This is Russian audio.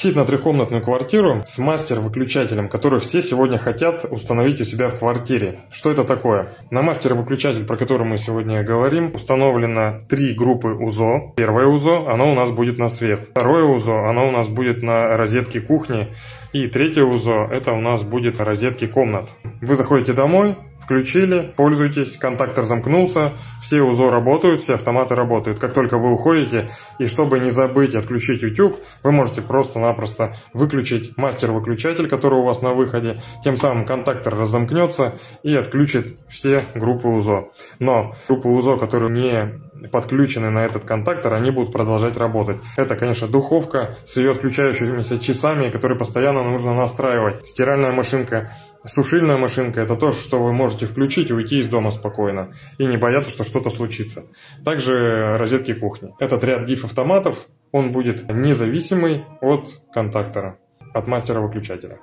Щит на трехкомнатную квартиру с мастер-выключателем, который все сегодня хотят установить у себя в квартире. Что это такое? На мастер-выключатель, про который мы сегодня говорим, установлено 3 группы УЗО. Первое УЗО, оно у нас будет на свет. Второе УЗО, оно у нас будет на розетки кухни. И третье УЗО, это у нас будет на розетки комнат. Вы заходите домой, включили, пользуйтесь, контактор замкнулся, все УЗО работают, все автоматы работают. Как только вы уходите, и чтобы не забыть отключить утюг, вы можете просто-напросто выключить мастер-выключатель, который у вас на выходе, тем самым контактор разомкнется и отключит все группы УЗО. Но группы УЗО, которые не подключены на этот контактор, они будут продолжать работать. Это, конечно, духовка с ее отключающимися часами, которые постоянно нужно настраивать. Стиральная машинка, сушильная машинка – это то, что вы можете включить и уйти из дома спокойно. И не бояться, что что-то случится. Также розетки кухни. Этот ряд DIF-автоматов, он будет независимый от контактора, от мастера-выключателя.